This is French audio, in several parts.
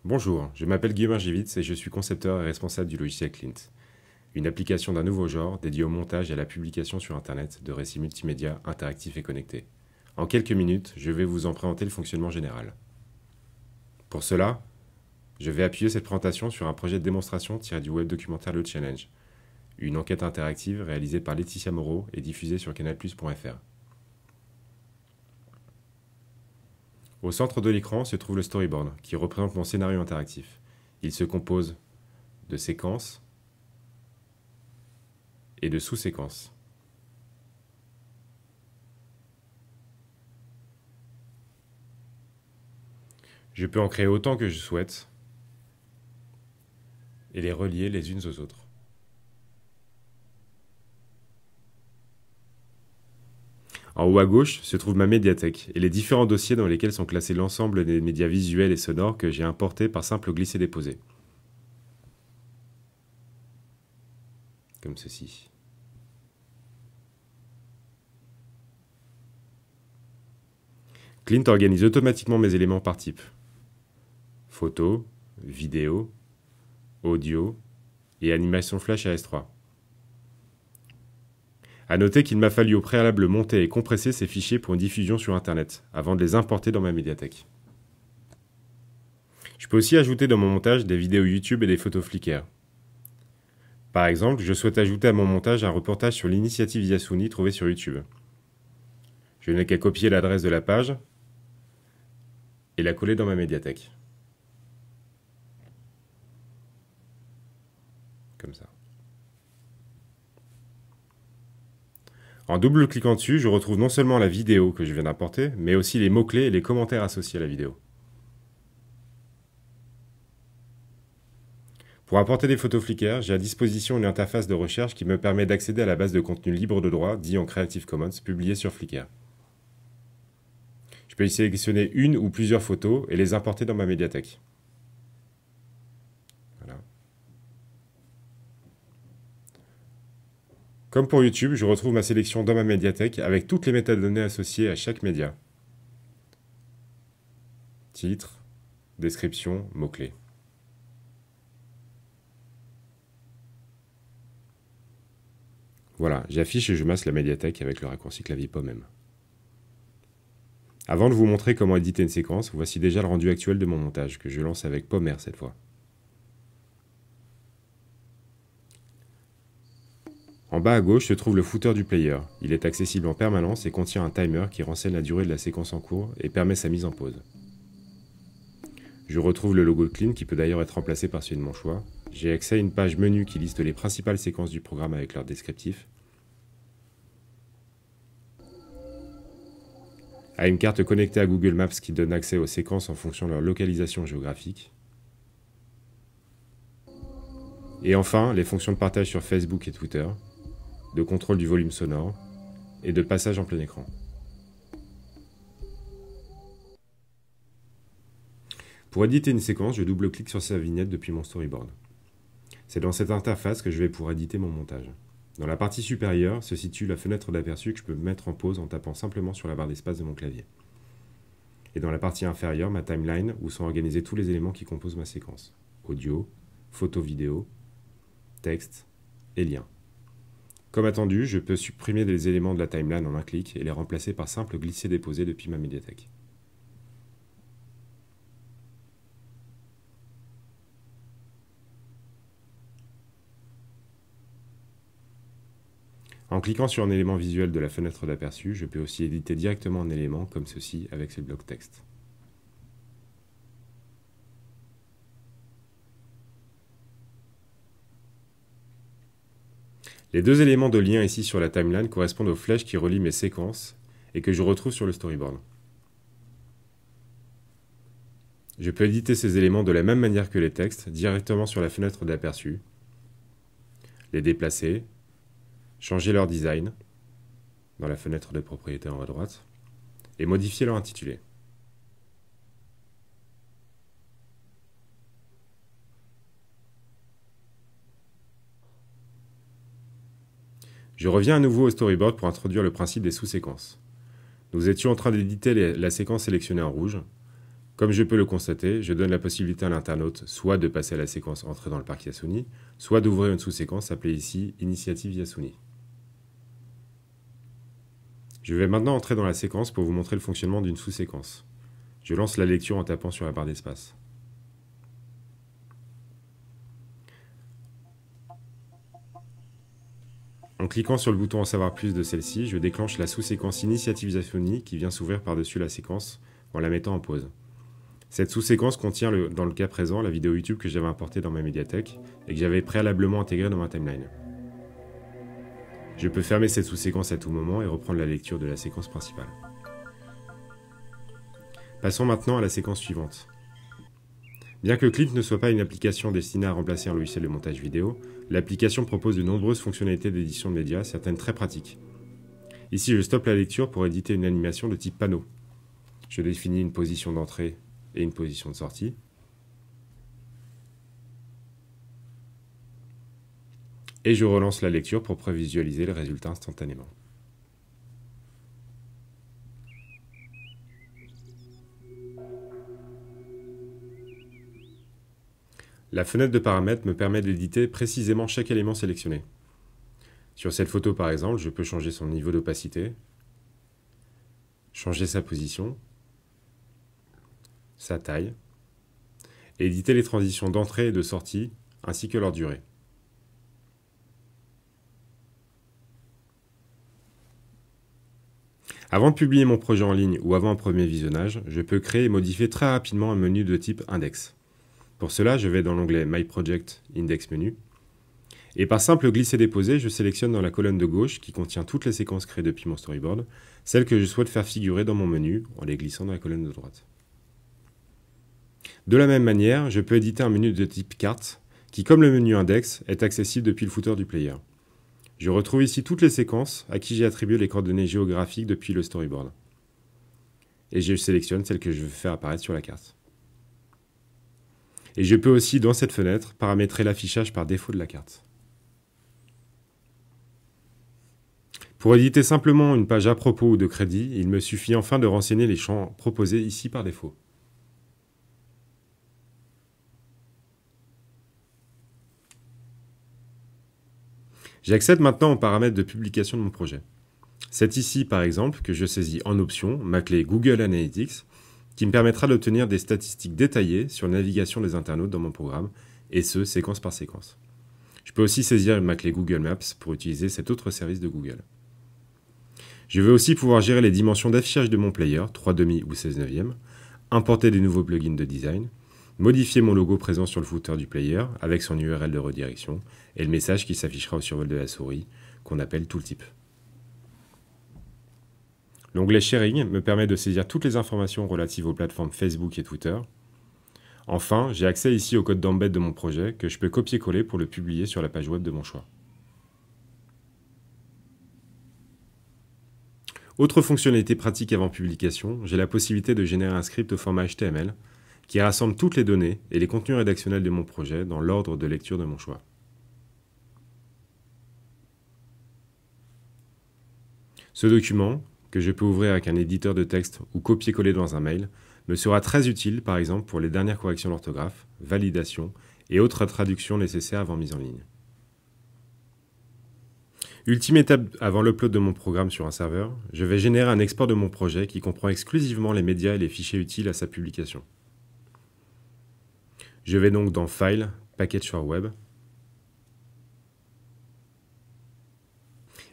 Bonjour, je m'appelle Guillaume Givitz et je suis concepteur et responsable du logiciel Clint, une application d'un nouveau genre dédiée au montage et à la publication sur Internet de récits multimédia interactifs et connectés. En quelques minutes, je vais vous en présenter le fonctionnement général. Pour cela, je vais appuyer cette présentation sur un projet de démonstration tiré du web documentaire Le Challenge, une enquête interactive réalisée par Laetitia Moreau et diffusée sur canalplus.fr. Au centre de l'écran se trouve le storyboard, qui représente mon scénario interactif. Il se compose de séquences et de sous-séquences. Je peux en créer autant que je souhaite et les relier les unes aux autres. En haut à gauche se trouve ma médiathèque et les différents dossiers dans lesquels sont classés l'ensemble des médias visuels et sonores que j'ai importés par simple glisser-déposer. Comme ceci. Clint organise automatiquement mes éléments par type. Photo, vidéo, audio et animation flash à S3. A noter qu'il m'a fallu au préalable monter et compresser ces fichiers pour une diffusion sur Internet, avant de les importer dans ma médiathèque. Je peux aussi ajouter dans mon montage des vidéos YouTube et des photos Flickr. Par exemple, je souhaite ajouter à mon montage un reportage sur l'initiative Yasuni trouvée sur YouTube. Je n'ai qu'à copier l'adresse de la page et la coller dans ma médiathèque. Comme ça. En double-cliquant dessus, je retrouve non seulement la vidéo que je viens d'importer, mais aussi les mots-clés et les commentaires associés à la vidéo. Pour importer des photos Flickr, j'ai à disposition une interface de recherche qui me permet d'accéder à la base de contenu libre de droit, dit en Creative Commons, publiée sur Flickr. Je peux y sélectionner une ou plusieurs photos et les importer dans ma médiathèque. Voilà. Comme pour YouTube, je retrouve ma sélection dans ma médiathèque avec toutes les métadonnées associées à chaque média. Titre, description, mots-clés. Voilà, j'affiche et je masse la médiathèque avec le raccourci clavier POM. Avant de vous montrer comment éditer une séquence, voici déjà le rendu actuel de mon montage, que je lance avec POMR cette fois. En bas à gauche se trouve le footer du player. Il est accessible en permanence et contient un timer qui renseigne la durée de la séquence en cours et permet sa mise en pause. Je retrouve le logo de Clean qui peut d'ailleurs être remplacé par celui de mon choix. J'ai accès à une page menu qui liste les principales séquences du programme avec leur descriptif. À une carte connectée à Google Maps qui donne accès aux séquences en fonction de leur localisation géographique. Et enfin, les fonctions de partage sur Facebook et Twitter, de contrôle du volume sonore et de passage en plein écran. Pour éditer une séquence, je double-clique sur sa vignette depuis mon storyboard. C'est dans cette interface que je vais pouvoir éditer mon montage. Dans la partie supérieure se situe la fenêtre d'aperçu que je peux mettre en pause en tapant simplement sur la barre d'espace de mon clavier. Et dans la partie inférieure, ma timeline, où sont organisés tous les éléments qui composent ma séquence. Audio, photo vidéo, texte et liens. Comme attendu, je peux supprimer des éléments de la timeline en un clic et les remplacer par simple glisser-déposer depuis ma médiathèque. En cliquant sur un élément visuel de la fenêtre d'aperçu, je peux aussi éditer directement un élément comme ceci avec ce bloc texte. Les deux éléments de lien ici sur la timeline correspondent aux flèches qui relient mes séquences et que je retrouve sur le storyboard. Je peux éditer ces éléments de la même manière que les textes, directement sur la fenêtre d'aperçu, les déplacer, changer leur design, dans la fenêtre de propriété en haut à droite, et modifier leur intitulé. Je reviens à nouveau au storyboard pour introduire le principe des sous-séquences. Nous étions en train d'éditer la séquence sélectionnée en rouge. Comme je peux le constater, je donne la possibilité à l'internaute soit de passer à la séquence Entrée dans le parc Yasuni, soit d'ouvrir une sous-séquence appelée ici Initiative Yasuni. Je vais maintenant entrer dans la séquence pour vous montrer le fonctionnement d'une sous-séquence. Je lance la lecture en tapant sur la barre d'espace. En cliquant sur le bouton En savoir plus de celle-ci, je déclenche la sous-séquence Initiative Yasuni qui vient s'ouvrir par-dessus la séquence en la mettant en pause. Cette sous-séquence contient, dans le cas présent, la vidéo YouTube que j'avais importée dans ma médiathèque et que j'avais préalablement intégrée dans ma timeline. Je peux fermer cette sous-séquence à tout moment et reprendre la lecture de la séquence principale. Passons maintenant à la séquence suivante. Bien que Clint ne soit pas une application destinée à remplacer un logiciel de montage vidéo, l'application propose de nombreuses fonctionnalités d'édition de médias, certaines très pratiques. Ici, je stoppe la lecture pour éditer une animation de type panneau. Je définis une position d'entrée et une position de sortie. Et je relance la lecture pour prévisualiser le résultat instantanément. La fenêtre de paramètres me permet d'éditer précisément chaque élément sélectionné. Sur cette photo par exemple, je peux changer son niveau d'opacité, changer sa position, sa taille, et éditer les transitions d'entrée et de sortie, ainsi que leur durée. Avant de publier mon projet en ligne ou avant un premier visionnage, je peux créer et modifier très rapidement un menu de type index. Pour cela, je vais dans l'onglet My Project Index Menu, et par simple glisser-déposer, je sélectionne dans la colonne de gauche, qui contient toutes les séquences créées depuis mon storyboard, celles que je souhaite faire figurer dans mon menu en les glissant dans la colonne de droite. De la même manière, je peux éditer un menu de type carte, qui comme le menu index, est accessible depuis le footer du player. Je retrouve ici toutes les séquences à qui j'ai attribué les coordonnées géographiques depuis le storyboard. Et je sélectionne celles que je veux faire apparaître sur la carte. Et je peux aussi, dans cette fenêtre, paramétrer l'affichage par défaut de la carte. Pour éditer simplement une page à propos ou de crédit, il me suffit enfin de renseigner les champs proposés ici par défaut. J'accède maintenant aux paramètres de publication de mon projet. C'est ici, par exemple, que je saisis en option ma clé Google Analytics, qui me permettra d'obtenir des statistiques détaillées sur la navigation des internautes dans mon programme, et ce, séquence par séquence. Je peux aussi saisir ma clé Google Maps pour utiliser cet autre service de Google. Je vais aussi pouvoir gérer les dimensions d'affichage de mon player, 3,5 ou 16/9, importer des nouveaux plugins de design, modifier mon logo présent sur le footer du player avec son URL de redirection et le message qui s'affichera au survol de la souris, qu'on appelle tooltip. L'onglet Sharing me permet de saisir toutes les informations relatives aux plateformes Facebook et Twitter. Enfin, j'ai accès ici au code d'embed de mon projet que je peux copier-coller pour le publier sur la page web de mon choix. Autre fonctionnalité pratique avant publication, j'ai la possibilité de générer un script au format HTML qui rassemble toutes les données et les contenus rédactionnels de mon projet dans l'ordre de lecture de mon choix. Ce document, que je peux ouvrir avec un éditeur de texte ou copier-coller dans un mail, me sera très utile par exemple pour les dernières corrections d'orthographe, validation et autres traductions nécessaires avant mise en ligne. Ultime étape avant l'upload de mon programme sur un serveur, je vais générer un export de mon projet qui comprend exclusivement les médias et les fichiers utiles à sa publication. Je vais donc dans File, Package for Web,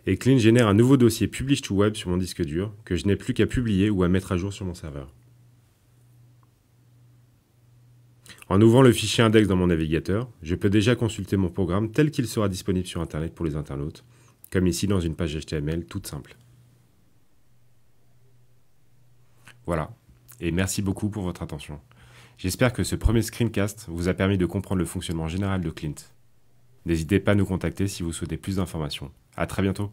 et Clint génère un nouveau dossier Publish to Web sur mon disque dur que je n'ai plus qu'à publier ou à mettre à jour sur mon serveur. En ouvrant le fichier index dans mon navigateur, je peux déjà consulter mon programme tel qu'il sera disponible sur Internet pour les internautes, comme ici dans une page HTML toute simple. Voilà, et merci beaucoup pour votre attention. J'espère que ce premier screencast vous a permis de comprendre le fonctionnement général de Clint. N'hésitez pas à nous contacter si vous souhaitez plus d'informations. À très bientôt.